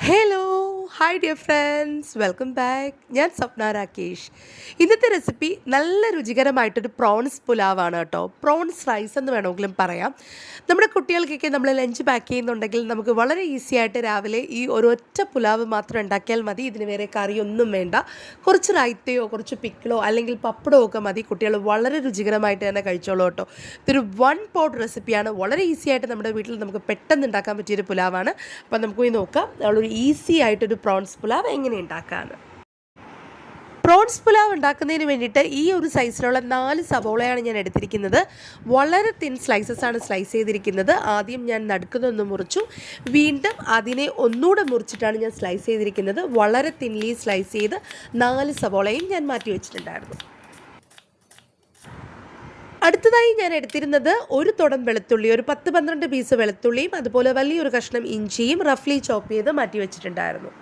Hello hi dear friends, welcome back. ഞാൻ സ്വപ്ന രാകേഷ്. ഇന്നത്തെ recipe നല്ല രുചികരമായിട്ടൊരു പ്രോൺസ് പുലാവാണ് കേട്ടോ. പ്രോൺസ് റൈസ് എന്ന് വേണമെങ്കിലും പറയാം. നമ്മുടെ കുട്ടികൾക്കൊക്കെ നമ്മൾ ലഞ്ച് പാക്ക് ചെയ്യുന്നുണ്ടെങ്കിൽ നമുക്ക് വളരെ ഈസി ആയിട്ട് രാവിലെ ഈ ഒരൊറ്റ പുലാവ് മാത്രം ഉണ്ടാക്കിയാൽ മതി. ഇതിന് വേറെ കറിയൊന്നും വേണ്ട. കുറച്ച് റൈത്തയോ കുറച്ച് പിക്കിളോ അല്ലെങ്കിൽ പപ്പടമോ ഒക്കെ മതി. കുട്ടികൾ വളരെ രുചികരമായിട്ട് തന്നെ കഴിച്ചോളൂ കേട്ടോ. ഇതൊരു വൺ പോട്ട് റെസിപ്പിയാണ്. വളരെ ഈസി ആയിട്ട് നമ്മുടെ വീട്ടിൽ നമുക്ക് പെട്ടെന്ന് ഉണ്ടാക്കാൻ പറ്റിയൊരു പുലാവാണ്. അപ്പോൾ നമുക്ക് പോയി നോക്കാം നമ്മളൊരു ഈസി ആയിട്ടൊരു പ്രോൺസ് പുലാവ് എങ്ങനെ ഉണ്ടാക്കാമെന്ന്. പ്രോൺസ് പുലാവ് ഉണ്ടാക്കുന്നതിന് വേണ്ടിയിട്ട് ഈ ഒരു സൈസിലുള്ള 4 സവോളയാണ് ഞാൻ എടുത്തിരിക്കുന്നത്. വളരെ തിൻ സ്ലൈസസ് ആണ് സ്ലൈസ് ചെയ്തിരിക്കുന്നത്. ആദ്യം ഞാൻ നടുക്കുന്നൊന്ന് മുറിച്ചു, വീണ്ടും അതിനെ ഒന്നുകൂടെ മുറിച്ചിട്ടാണ് ഞാൻ സ്ലൈസ് ചെയ്തിരിക്കുന്നത്. വളരെ തിൻലി സ്ലൈസ് ചെയ്ത് 4 സവോളയും ഞാൻ മാറ്റി വെച്ചിട്ടുണ്ടായിരുന്നു. അടുത്തതായി ഞാൻ എടുത്തിരുന്നത് ഒരു തുടം വെളുത്തുള്ളി, ഒരു 10-12 പീസ് വെളുത്തുള്ളിയും അതുപോലെ വലിയൊരു കഷ്ണം ഇഞ്ചിയും റഫ്ലി ചോപ്പ് ചെയ്ത് മാറ്റി വെച്ചിട്ടുണ്ടായിരുന്നു.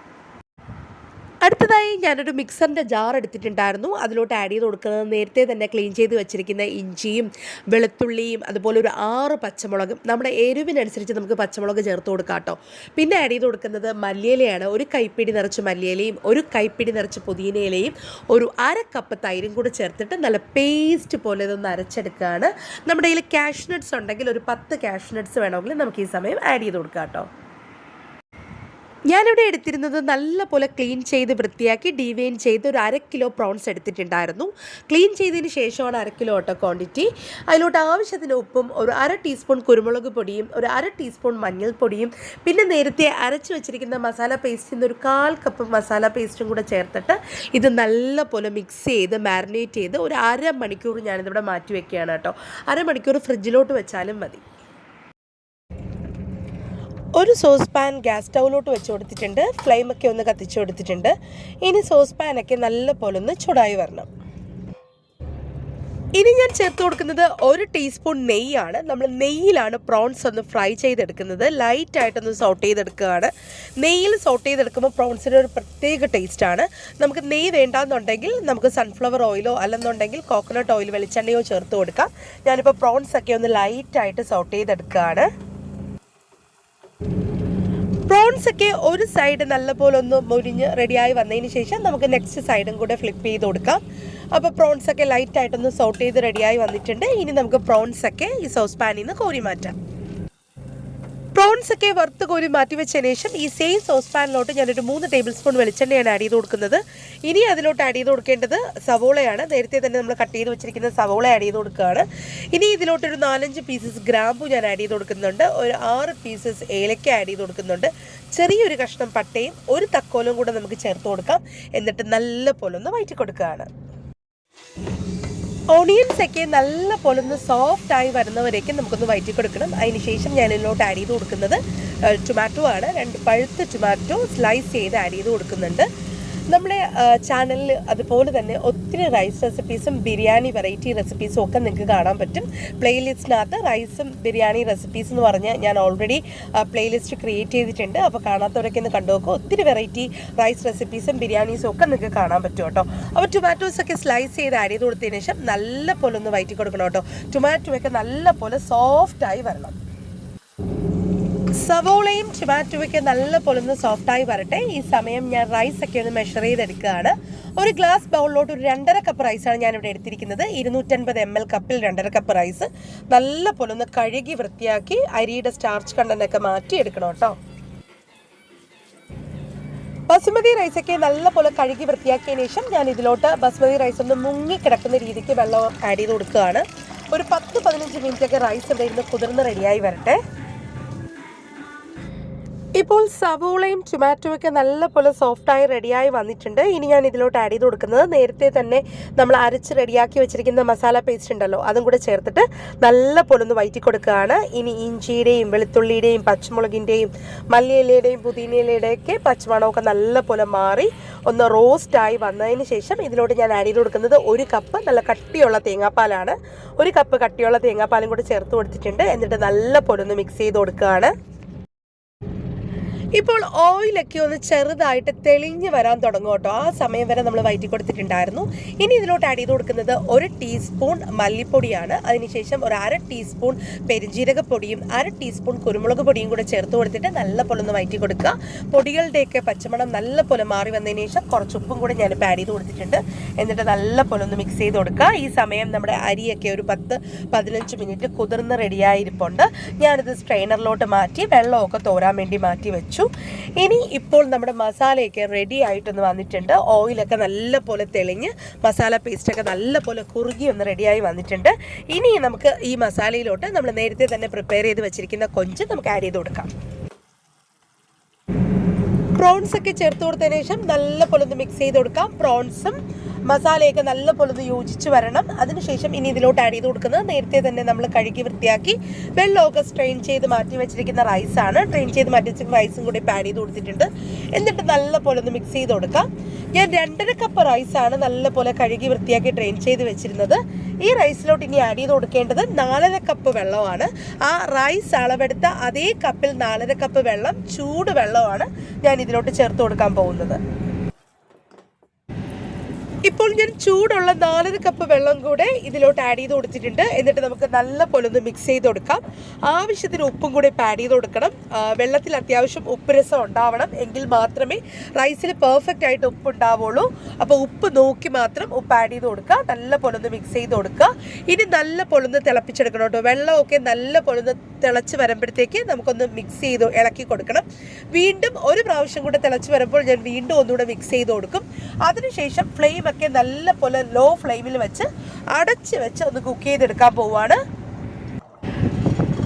അടുത്തതായി ഞാനൊരു മിക്സറിൻ്റെ ജാർ എടുത്തിട്ടുണ്ടായിരുന്നു. അതിലോട്ട് ആഡ് ചെയ്ത് കൊടുക്കുന്നത് നേരത്തെ തന്നെ ക്ലീൻ ചെയ്ത് വെച്ചിരിക്കുന്ന ഇഞ്ചിയും വെളുത്തുള്ളിയും അതുപോലെ ഒരു 6 പച്ചമുളകും. നമ്മുടെ എരിവിനനുസരിച്ച് നമുക്ക് പച്ചമുളക് ചേർത്ത് കൊടുക്കാം കേട്ടോ. പിന്നെ ആഡ് ചെയ്ത് കൊടുക്കുന്നത് മല്ലിയിലയാണ്. ഒരു കൈപ്പിടി നിറച്ച് മല്ലിയിലയും ഒരു കൈപ്പിടി നിറച്ച് പുതിനയിലയും ഒരു 1/2 കപ്പ് തൈരും കൂടി ചേർത്തിട്ട് നല്ല പേസ്റ്റ് പോലെ ഇതൊന്ന് അരച്ചെടുക്കുകയാണ്. നമ്മുടെ കയ്യിൽ കാഷ്നട്ട്സ് ഉണ്ടെങ്കിൽ ഒരു 10 കാഷ്നട്ട്സ് വേണമെങ്കിൽ നമുക്ക് ഈ സമയം ആഡ് ചെയ്ത് കൊടുക്കാം കേട്ടോ. ഞാനിവിടെ എടുത്തിരുന്നത് നല്ല പോലെ ക്ലീൻ ചെയ്ത് വൃത്തിയാക്കി ഡീവെയിൻ ചെയ്ത് ഒരു 1/2 കിലോ പ്രോൺസ് എടുത്തിട്ടുണ്ടായിരുന്നു. ക്ലീൻ ചെയ്തതിന് ശേഷമാണ് 1/2 കിലോ കേട്ടോ ക്വാണ്ടിറ്റി. അതിലോട്ട് ആവശ്യത്തിന് ഉപ്പും ഒരു 1/2 ടീസ്പൂൺ കുരുമുളക് പൊടിയും ഒരു 1/2 ടീസ്പൂൺ മഞ്ഞൾപ്പൊടിയും പിന്നെ നേരത്തെ അരച്ച് വെച്ചിരിക്കുന്ന മസാല പേസ്റ്റിൽ നിന്ന് ഒരു 1/4 കപ്പ് മസാല പേസ്റ്റും കൂടെ ചേർത്തിട്ട് ഇത് നല്ല പോലെ മിക്സ് ചെയ്ത് മാരിനേറ്റ് ചെയ്ത് ഒരു 1/2 മണിക്കൂർ ഞാനിതിവിടെ മാറ്റി വയ്ക്കുകയാണ് കേട്ടോ. 1/2 മണിക്കൂർ ഫ്രിഡ്ജിലോട്ട് വെച്ചാലും മതി. ഒരു സോസ് പാൻ ഗ്യാസ് സ്റ്റൗവിലോട്ട് വെച്ച് കൊടുത്തിട്ടുണ്ട്. ഫ്ലെയിമൊക്കെ ഒന്ന് കത്തിച്ച് കൊടുത്തിട്ടുണ്ട്. ഇനി സോസ് പാനൊക്കെ നല്ല പോലെ ഒന്ന് ചൂടായി വരണം. ഇനി ഞാൻ ചേർത്ത് കൊടുക്കുന്നത് 1 ടീസ്പൂൺ നെയ്യാണ്. നമ്മൾ നെയ്യിലാണ് പ്രോൺസ് ഒന്ന് ഫ്രൈ ചെയ്തെടുക്കുന്നത്. ലൈറ്റായിട്ടൊന്ന് സോട്ട് ചെയ്തെടുക്കുകയാണ്. നെയ്യിൽ സോട്ട് ചെയ്തെടുക്കുമ്പോൾ പ്രോൺസിന് ഒരു പ്രത്യേക ടേസ്റ്റാണ്. നമുക്ക് നെയ്യ് വേണ്ടാന്നുണ്ടെങ്കിൽ നമുക്ക് സൺഫ്ലവർ ഓയിലോ അല്ലെന്നുണ്ടെങ്കിൽ കോക്കനട്ട് ഓയിൽ വെളിച്ചെണ്ണയോ ചേർത്ത് കൊടുക്കാം. ഞാനിപ്പോൾ പ്രോൺസൊക്കെ ഒന്ന് ലൈറ്റായിട്ട് സോട്ട് ചെയ്തെടുക്കുകയാണ്. പ്രോൺസൊക്കെ ഒരു സൈഡ് നല്ലപോലെ ഒന്ന് മുരിഞ്ഞ് റെഡിയായി വന്നതിന് ശേഷം നമുക്ക് നെക്സ്റ്റ് സൈഡും കൂടെ ഫ്ലിപ്പ് ചെയ്ത് കൊടുക്കാം. അപ്പോൾ പ്രോൺസൊക്കെ ലൈറ്റായിട്ടൊന്ന് സോട്ട് ചെയ്ത് റെഡിയായി വന്നിട്ടുണ്ട്. ഇനി നമുക്ക് പ്രോൺസൊക്കെ ഈ സോസ് പാനിൽ നിന്ന് കോരി മാറ്റാം. പ്രോൺസൊക്കെ വറുത്ത് കോരി മാറ്റി വെച്ചതിന് ശേഷം ഈ സെയിം സോസ് പാനിലോട്ട് ഞാനൊരു 3 ടേബിൾ സ്പൂൺ വെളിച്ചെണ്ണയാണ് ആഡ് ചെയ്ത് കൊടുക്കുന്നത്. ഇനി അതിലോട്ട് ആഡ് ചെയ്ത് കൊടുക്കേണ്ടത് സവോളയാണ്. നേരത്തെ തന്നെ നമ്മൾ കട്ട് ചെയ്ത് വെച്ചിരിക്കുന്ന സവോള ആഡ് ചെയ്ത് കൊടുക്കുകയാണ്. ഇനി ഇതിലോട്ടൊരു 4-5 പീസസ് ഗ്രാമ്പു ഞാൻ ആഡ് ചെയ്ത് കൊടുക്കുന്നുണ്ട്. ഒരു 6 പീസസ് ഏലക്ക ആഡ് ചെയ്ത് കൊടുക്കുന്നുണ്ട്. ചെറിയൊരു കഷ്ണം പട്ടയും ഒരു തക്കോലും കൂടെ നമുക്ക് ചേർത്ത് കൊടുക്കാം. എന്നിട്ട് നല്ല പോലെ ഒന്ന് വഴറ്റി കൊടുക്കുകയാണ്. ഓണിയൻസ് ഒക്കെ നല്ല പോലെ ഒന്ന് സോഫ്റ്റായി വരുന്നവരേക്കും നമുക്കൊന്ന് വഴറ്റി കൊടുക്കണം. അതിന് ശേഷം ഞാൻ ഇതിലോട്ട് ആഡ് ചെയ്ത് കൊടുക്കുന്നത് ടൊമാറ്റോ ആണ്. 2 പഴുത്ത ടൊമാറ്റോ സ്ലൈസ് ചെയ്ത് ആഡ് ചെയ്ത് കൊടുക്കുന്നുണ്ട്. നമ്മുടെ ചാനലിൽ അതുപോലെ തന്നെ ഒത്തിരി റൈസ് റെസിപ്പീസും ബിരിയാണി വെറൈറ്റി റെസിപ്പീസും ഒക്കെ നിങ്ങൾക്ക് കാണാൻ പറ്റും. പ്ലേലിസ്റ്റിനകത്ത് റൈസും ബിരിയാണി റെസിപ്പീസ് എന്ന് പറഞ്ഞ് ഞാൻ ഓൾറെഡി പ്ലേലിസ്റ്റ് ക്രിയേറ്റ് ചെയ്തിട്ടുണ്ട്. അപ്പോൾ കാണാത്തവരൊക്കെ ഒന്ന് കണ്ടു നോക്കുക. ഒത്തിരി വെറൈറ്റി റൈസ് റെസിപ്പീസും ബിരിയാണീസും ഒക്കെ നിങ്ങൾക്ക് കാണാൻ പറ്റും കേട്ടോ. അപ്പോൾ ടൊമാറ്റോസൊക്കെ സ്ലൈസ് ചെയ്ത് ആഡ് ചെയ്ത് കൊടുത്തതിന് ശേഷം നല്ല പോലെ ഒന്ന് വഴറ്റി കൊടുക്കണം കേട്ടോ. ടൊമാറ്റോയൊക്കെ നല്ല പോലെ സോഫ്റ്റായി വരണം. സവോളയും ടൊമാറ്റോയൊക്കെ നല്ല പോലെ ഒന്ന് സോഫ്റ്റായി വരട്ടെ. ഈ സമയം ഞാൻ റൈസൊക്കെ ഒന്ന് മെഷർ ചെയ്തെടുക്കുകയാണ്. ഒരു ഗ്ലാസ് ബൗളിലോട്ട് ഒരു 2.5 കപ്പ് റൈസാണ് ഞാനിവിടെ എടുത്തിരിക്കുന്നത്. 250 ml കപ്പിൽ 2.5 കപ്പ് റൈസ് നല്ല പോലെ ഒന്ന് കഴുകി വൃത്തിയാക്കി അരിയുടെ സ്റ്റാർച്ച് കണ്ടൻ്റൊക്കെ മാറ്റി എടുക്കണം കേട്ടോ. ബസ്മതി റൈസൊക്കെ നല്ല പോലെ കഴുകി വൃത്തിയാക്കിയതിന് ശേഷം ഞാൻ ഇതിലോട്ട് ബസ്മതി റൈസ് ഒന്ന് മുങ്ങി കിടക്കുന്ന രീതിക്ക് വെള്ളം ആഡ് ചെയ്ത് കൊടുക്കുകയാണ്. ഒരു 10-15 മിനിറ്റൊക്കെ റൈസ് ഇവിടെ ഇരുന്ന് കുതിർന്ന് റെഡിയായി വരട്ടെ. ഇപ്പോൾ സവോളയും ടൊമാറ്റോയൊക്കെ നല്ല പോലെ സോഫ്റ്റായി റെഡിയായി വന്നിട്ടുണ്ട്. ഇനി ഞാൻ ഇതിലോട്ട് ആഡ് ചെയ്ത് കൊടുക്കുന്നത് നേരത്തെ തന്നെ നമ്മൾ അരച്ച് റെഡിയാക്കി വെച്ചിരിക്കുന്ന മസാല പേസ്റ്റ് ഉണ്ടല്ലോ, അതും കൂടെ ചേർത്തിട്ട് നല്ല പോലെ ഒന്ന് വഴറ്റി കൊടുക്കുകയാണ്. ഇനി ഇഞ്ചിയുടെയും വെളുത്തുള്ളിയുടെയും പച്ചമുളകിൻ്റെയും മല്ലിയിലയുടെയും പുതിനയിലയുടെയൊക്കെ പച്ചമണമൊക്കെ നല്ല പോലെ മാറി ഒന്ന് റോസ്റ്റായി വന്നതിന് ശേഷം ഇതിലോട്ട് ഞാൻ ആഡ് ചെയ്ത് കൊടുക്കുന്നത് 1 കപ്പ് നല്ല കട്ടിയുള്ള തേങ്ങാപ്പാലാണ്. 1 കപ്പ് കട്ടിയുള്ള തേങ്ങാപ്പാലും കൂടെ ചേർത്ത് കൊടുത്തിട്ടുണ്ട്. എന്നിട്ട് നല്ല പോലെ ഒന്ന് മിക്സ് ചെയ്ത് കൊടുക്കുകയാണ്. ഇപ്പോൾ ഓയിലൊക്കെ ഒന്ന് ചെറുതായിട്ട് തെളിഞ്ഞ് വരാൻ തുടങ്ങും കേട്ടോ. ആ സമയം വരെ നമ്മൾ വയറ്റി കൊടുത്തിട്ടുണ്ടായിരുന്നു. ഇനി ഇതിലോട്ട് ആഡ് ചെയ്ത് കൊടുക്കുന്നത് 1 ടീസ്പൂൺ മല്ലിപ്പൊടിയാണ്. അതിനുശേഷം ഒരു 1/2 ടീസ്പൂൺ പെരുംജീരകപ്പൊടിയും 1/2 ടീസ്പൂൺ കുരുമുളക് പൊടിയും കൂടെ ചേർത്ത് കൊടുത്തിട്ട് നല്ല പോലെ ഒന്ന് വയറ്റി കൊടുക്കുക. പൊടികളുടെയൊക്കെ പച്ചമണം നല്ല പോലെ മാറി വന്നതിന് ശേഷം കുറച്ച് ഉപ്പും കൂടെ ഞാനിപ്പോൾ ആഡ് ചെയ്ത് കൊടുത്തിട്ടുണ്ട്. എന്നിട്ട് നല്ല പോലെ ഒന്ന് മിക്സ് ചെയ്ത് കൊടുക്കുക. ഈ സമയം നമ്മുടെ അരിയൊക്കെ ഒരു 10-15 മിനിറ്റ് കുതിർന്ന് റെഡിയായിരിപ്പുണ്ട്. ഞാനിത് സ്ട്രെയിനറിലോട്ട് മാറ്റി വെള്ളമൊക്കെ തോരാൻ വേണ്ടി മാറ്റി വെച്ചു. ഇനി ഇപ്പോൾ നമ്മുടെ മസാലയൊക്കെ റെഡി ആയിട്ടൊന്ന് വന്നിട്ടുണ്ട്. ഓയിലൊക്കെ നല്ല പോലെ തെളിഞ്ഞ് മസാല പേസ്റ്റൊക്കെ നല്ല പോലെ കുറുകി ഒന്ന് റെഡിയായി വന്നിട്ടുണ്ട്. ഇനി നമുക്ക് ഈ മസാലയിലോട്ട് നമ്മൾ നേരത്തെ തന്നെ പ്രിപ്പയർ ചെയ്ത് വെച്ചിരിക്കുന്ന കൊഞ്ച് നമുക്ക് ആഡ് ചെയ്ത് കൊടുക്കാം. പ്രോൺസ് ഒക്കെ ചേർത്ത് കൊടുത്തതിന് ശേഷം നല്ല പോലെ ഒന്ന് മിക്സ് ചെയ്ത് കൊടുക്കാം. പ്രോൺസും മസാലയൊക്കെ നല്ല പോലെ ഒന്ന് യോജിച്ച് വരണം. അതിനുശേഷം ഇനി ഇതിലോട്ട് ആഡ് ചെയ്ത് കൊടുക്കുന്നത് നേരത്തെ തന്നെ നമ്മൾ കഴുകി വൃത്തിയാക്കി വെള്ളമൊക്കെ സ്ട്രെയിൻ ചെയ്ത് മാറ്റി വെച്ചിരിക്കുന്ന റൈസാണ്. ട്രെയിൻ ചെയ്ത് മാറ്റി വെച്ചിരിക്കുന്ന റൈസും കൂടി ഇപ്പോൾ ആഡ് ചെയ്ത് കൊടുത്തിട്ടുണ്ട്. എന്നിട്ട് നല്ല പോലെ ഒന്ന് മിക്സ് ചെയ്ത് കൊടുക്കാം. ഞാൻ 2.5 കപ്പ് റൈസാണ് നല്ല പോലെ കഴുകി വൃത്തിയാക്കി ട്രെയിൻ ചെയ്ത് വെച്ചിരുന്നത്. ഈ റൈസിലോട്ട് ഇനി ആഡ് ചെയ്ത് കൊടുക്കേണ്ടത് 4.5 കപ്പ് വെള്ളമാണ്. ആ റൈസ് അളവെടുത്ത അതേ കപ്പിൽ 4.5 കപ്പ് വെള്ളം, ചൂട് വെള്ളമാണ് ഞാൻ ഇതിലോട്ട് ചേർത്ത് കൊടുക്കാൻ പോകുന്നത്. ഇപ്പോൾ ഞാൻ ചൂടുള്ള 4.5 കപ്പ് വെള്ളം കൂടെ ഇതിലോട്ട് ആഡ് ചെയ്ത് കൊടുത്തിട്ടുണ്ട്. എന്നിട്ട് നമുക്ക് നല്ല പോലെ ഒന്ന് മിക്സ് ചെയ്ത് കൊടുക്കാം. ആവശ്യത്തിന് ഉപ്പും കൂടെ ഇപ്പോൾ ആഡ് ചെയ്ത് കൊടുക്കണം. വെള്ളത്തിൽ അത്യാവശ്യം ഉപ്പ് രസം ഉണ്ടാവണം, എങ്കിൽ മാത്രമേ റൈസിൽ പെർഫെക്റ്റ് ആയിട്ട് ഉപ്പ് ഉണ്ടാവുള്ളൂ. അപ്പോൾ ഉപ്പ് നോക്കി മാത്രം ഉപ്പ് ആഡ് ചെയ്ത് കൊടുക്കുക. നല്ല പോലെ ഒന്ന് മിക്സ് ചെയ്ത് കൊടുക്കുക. ഇനി നല്ല പോലെ ഒന്ന് തിളപ്പിച്ചെടുക്കണം കേട്ടോ. വെള്ളമൊക്കെ നല്ല പോലെ ഒന്ന് തിളച്ച് വരുമ്പോഴത്തേക്ക് നമുക്കൊന്ന് മിക്സ് ചെയ്ത് ഇളക്കി കൊടുക്കണം. വീണ്ടും ഒരു പ്രാവശ്യം കൂടെ തിളച്ച് വരുമ്പോൾ ഞാൻ വീണ്ടും ഒന്നുകൂടെ മിക്സ് ചെയ്ത് കൊടുക്കും. അതിനുശേഷം ഫ്ലെയിമൊക്കെ നല്ല പോലെ ലോ ഫ്ലെയിമിൽ വെച്ച് അടച്ച് വെച്ച് ഒന്ന് കുക്ക് ചെയ്തെടുക്കാൻ പോവാണ്.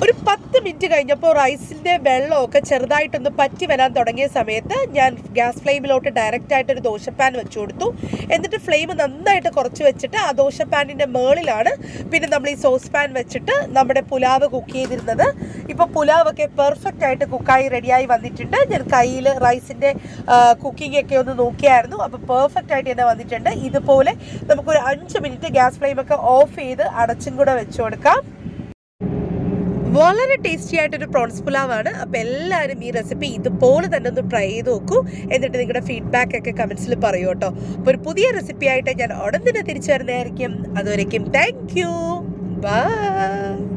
ഒരു 10 മിനിറ്റ് കഴിഞ്ഞപ്പോൾ റൈസിൻ്റെ വെള്ളമൊക്കെ ചെറുതായിട്ടൊന്ന് പറ്റി വരാൻ തുടങ്ങിയ സമയത്ത് ഞാൻ ഗ്യാസ് ഫ്ലെയിമിലോട്ട് ഡയറക്റ്റായിട്ടൊരു ദോശപ്പാൻ വെച്ച് കൊടുത്തു. എന്നിട്ട് ഫ്ലെയിം നന്നായിട്ട് കുറച്ച് വെച്ചിട്ട് ആ ദോശപ്പാനിൻ്റെ മുകളിലാണ് പിന്നെ നമ്മൾ ഈ സോസ് പാൻ വെച്ചിട്ട് നമ്മുടെ പുലാവ് കുക്ക് ചെയ്തിരുന്നത്. ഇപ്പോൾ പുലാവൊക്കെ പെർഫെക്റ്റ് ആയിട്ട് കുക്കായി റെഡിയായി വന്നിട്ടുണ്ട്. ഞാൻ കയ്യിൽ റൈസിൻ്റെ കുക്കിംഗ് ഒക്കെ ഒന്ന് നോക്കിയായിരുന്നു. അപ്പോൾ പെർഫെക്റ്റ് ആയിട്ട് തന്നെ വന്നിട്ടുണ്ട്. ഇതുപോലെ നമുക്കൊരു 5 മിനിറ്റ് ഗ്യാസ് ഫ്ലെയിമൊക്കെ ഓഫ് ചെയ്ത് അടച്ചും കൂടെ വെച്ച് കൊടുക്കാം. വളരെ ടേസ്റ്റി ആയിട്ടൊരു പ്രോൺസ് പുലാവാണ്. അപ്പോൾ എല്ലാവരും ഈ റെസിപ്പി ഇതുപോലെ തന്നെ ഒന്ന് ട്രൈ ചെയ്ത് നോക്കൂ. എന്നിട്ട് നിങ്ങളുടെ ഫീഡ്ബാക്ക് ഒക്കെ കമൻസിൽ പറയൂ കേട്ടോ. അപ്പോൾ ഒരു പുതിയ റെസിപ്പി ആയിട്ട് ഞാൻ ഉടൻ തന്നെ തിരിച്ചു വരുന്നതായിരിക്കും. അതുവരേക്കും താങ്ക് യു, ബൈ.